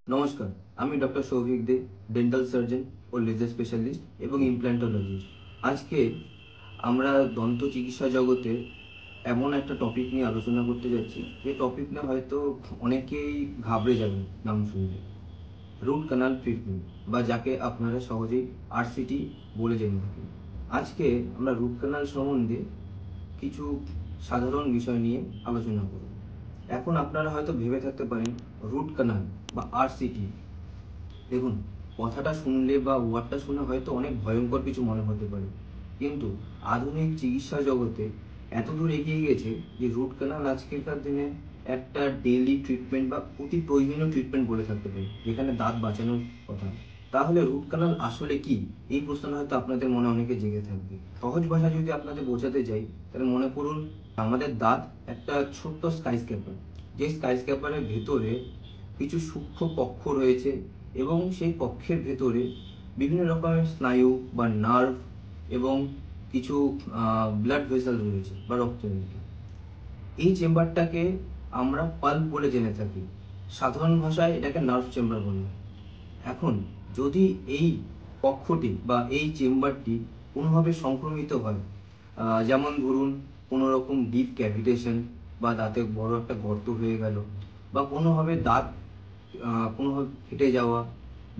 নমস্কার, আমি ডক্টর সৌভিক দে, dental surgeon ও laser specialist এবং ইমপ্ল্যান্টোলজিস্ট। আজকে আমরা দন্ত চিকিৎসা জগতে এমন একটা টপিক নিয়ে আলোচনা করতে যাচ্ছি, যে টপিক নিয়ে হয়তো অনেকেই ঘাবড়ে যাবেন নাম শুনলে। রুট কানাল ট্রিটমেন্ট, বা যাকে আপনারা সহজেই আরসিটি বলে জেনে থাকেন। আজকে আমরা রুট কানাল সম্বন্ধে কিছু সাধারণ বিষয় নিয়ে আলোচনা করব। এখন আপনারা হয়তো ভেবে থাকতে পারেন, রুট কানাল বা আরসিটি, দেখুন, কথাটা শুনলে বা ওয়ার্ডটা শুনে হয়তো অনেক ভয়ঙ্কর কিছু মনে হতে পারে, কিন্তু আধুনিক চিকিৎসা জগতে এতদূর এগিয়ে গেছে যে রুট কানাল আজকেরকার দিনে একটা ডেইলি ট্রিটমেন্ট বা অতি প্রয়োজনীয় ট্রিটমেন্ট বলে থাকতে পারি, যেখানে দাঁত বাঁচানোর কথা। তাহলে রুট কানাল আসলে কি, এই প্রশ্নটা হয়তো আপনাদের মনে অনেকে জেগে থাকবে। সহজ ভাষা যদি আপনাদের বোঝাতে যাই, তাহলে মনে করুন আমাদের দাঁত একটা ছোট্ট স্কাইস্ক্র্যাপার, যে স্কাইস্ক্র্যাপারের ভেতরে কিছু সূক্ষ্ম কক্ষ রয়েছে, এবং সেই কক্ষের ভেতরে বিভিন্ন রকমের স্নায়ু বা নার্ভ এবং কিছু ব্লাড ভেসেল রয়েছে বা রক্তনালী। এই চেম্বারটাকে আমরা পাল্প বলে জেনে থাকি, সাধারণ ভাষায় এটাকে নার্ভ চেম্বার বলে। এখন যদি এই কক্ষটি বা এই চেম্বারটি কোনোভাবে সংক্রমিত হয়, যেমন ধরুন কোনো রকম ডিপ ক্যাভিটেশন, বা দাঁতে বড় একটা গর্ত হয়ে গেল, বা কোনোভাবে দাঁত কোনোভাবে ফেটে যাওয়া,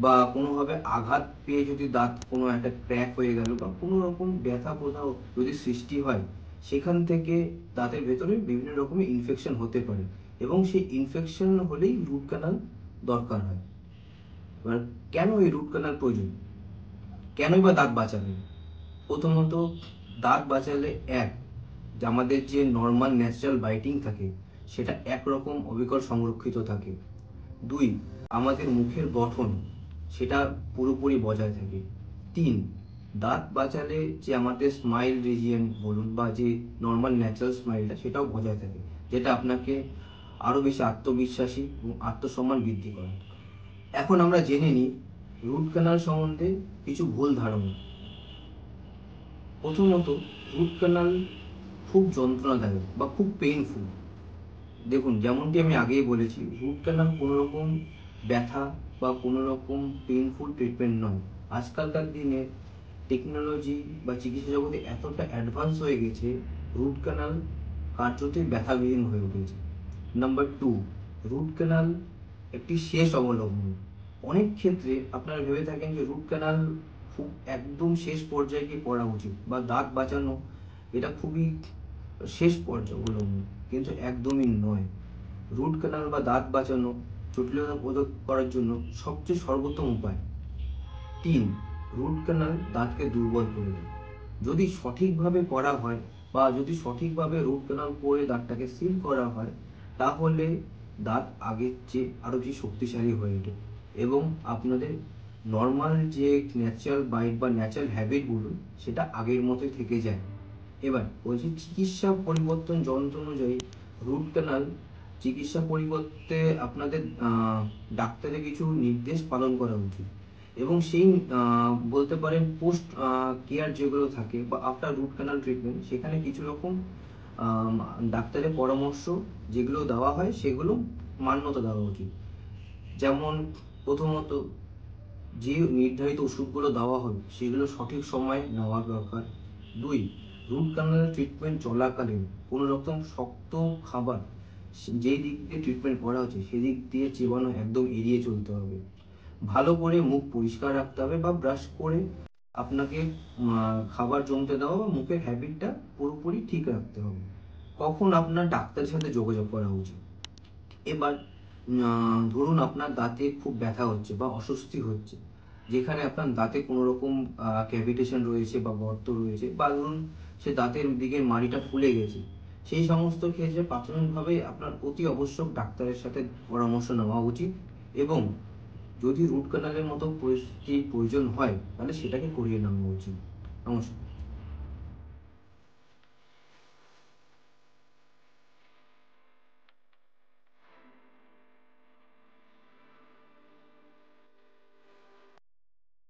বা কোনোভাবে আঘাত পেয়ে যদি দাঁত কোনো একটা ক্র্যাক হয়ে গেল, বা কোনো রকম ব্যথা কোথাও যদি সৃষ্টি হয়, সেখান থেকে দাঁতের ভেতরে বিভিন্ন রকমের ইনফেকশন হতে পারে, এবং সেই ইনফেকশন হলেই রুট কানাল দরকার হয়। এবার কেন এই রুট কানাল প্রয়োজন, কেনই বা দাঁত বাঁচাবে? প্রথমত, দাঁত বাঁচালে যে আমাদের যে নর্মাল ন্যাচারাল বাইটিং থাকে, সেটা একরকম অবিকল সংরক্ষিত থাকে। দুই, আমাদের মুখের গঠন সেটা পুরোপুরি বজায় থাকে। তিন, দাঁত বাঁচালে যে আমাদের স্মাইল রিজিয়ন বলুন, বা যে নর্মাল ন্যাচারাল স্মাইলটা, সেটাও বজায় থাকে, যেটা আপনাকে আরও বেশি আত্মবিশ্বাসী এবং আত্মসম্মান বৃদ্ধি করে। এখন আমরা জেনে নিই রুট কানাল সম্বন্ধে কিছু ভুল ধারণা। প্রথমত, রুট কানাল খুব যন্ত্রণাদায়ক বা খুব পেইনফুল। দেখুন, যেমনটি আমি আগেই বলেছি, রুট ক্যানাল কোনো রকম ব্যথা বা কোনো রকম পেইনফুল ট্রিটমেন্ট নয়। আজকালকার দিনে টেকনোলজি বা চিকিৎসা জগতে এতটা অ্যাডভান্স হয়ে গেছে, রুট ক্যানাল কার্যতই ব্যথাবিহীন হয়ে উঠেছে। নাম্বার টু, রুট ক্যানাল একটি শেষ অবলম্বন। অনেক ক্ষেত্রে আপনারা ভেবে থাকেন যে রুট ক্যানাল খুব একদম শেষ পর্যায়ে গিয়ে করা উচিত, বা দাঁত বাঁচানো এটা খুবই শেষ পর্যায়ে অবলম্বন, কিন্তু একদমই নয়। রুট ক্যানাল বা দাঁত বাঁচানো জটিলতা প্রয়োগ করার জন্য সবচেয়ে সর্বোত্তম উপায়। তিন, রুট ক্যানাল দাঁতকে দুর্বল করে দেয়। যদি সঠিকভাবে করা হয়, বা যদি সঠিকভাবে রুট ক্যানাল করে দাঁতটাকে সিল করা হয়, তাহলে দাঁত আগের চেয়ে আরও বেশি শক্তিশালী হয়ে ওঠে, এবং আপনাদের নর্মাল যে ন্যাচারাল বাইট বা ন্যাচারাল হ্যাবিট বলুন, সেটা আগের মতোই থেকে যায়। এবার বলছি, চিকিৎসা পরিবর্তন যন্ত্র অনুযায়ী রুট ক্যানাল চিকিৎসা পরিবর্তে আপনাদের ডাক্তারের কিছু নির্দেশ পালন করা উচিত, এবং সেই বলতে পারেন পোস্ট কেয়ার যেগুলো থাকে, বা আফটার রুট ক্যানাল ট্রিটমেন্ট, সেখানে কিছু রকম আম, ডাক্তারের পরামর্শ যেগুলো দেওয়া হয়, সেগুলো মান্যতা দেওয়া উচিত। যেমন, প্রথমত, যে নির্ধারিত ওষুধগুলো দেওয়া হবে সেগুলো সঠিক সময়ে নেওয়া দরকার। দুই, রুট ক্যানাল ট্রিটমেন্ট চলাকালীন কোনো রকম শক্ত খাবার যেই দিক দিয়ে ট্রিটমেন্ট করা হচ্ছে সেদিক দিয়ে চিবানো একদম এড়িয়ে চলতে হবে। ভালো করে মুখ পরিষ্কার রাখতে হবে, বা ব্রাশ করে আপনাকে খাবার জমতে দেওয়া, বা মুখের হ্যাবিটটা পুরোপুরি ঠিক রাখতে হবে। কখন আপনার ডাক্তারের সাথে যোগাযোগ করা উচিত? এবার ধরুন আপনার দাঁতে খুব ব্যথা হচ্ছে বা অস্বস্তি হচ্ছে, যেখানে আপনার দাঁতে কোনো রকম ক্যাভিটেশন রয়েছে বা গর্ত রয়েছে, বা ধরুন সে দাঁতের দিকের মাড়িটা ফুলে গেছে। সেই সমস্ত ক্ষেত্রে প্রাথমিকভাবে আপনার অতি আবশ্যক ডাক্তারের সাথে পরামর্শ নেওয়া উচিত, এবং যদি রুট ক্যানালের মতো পরিস্থিতি প্রয়োজন হয়, তাহলে সেটাকে করিয়ে নেওয়া উচিত। নমস্কার।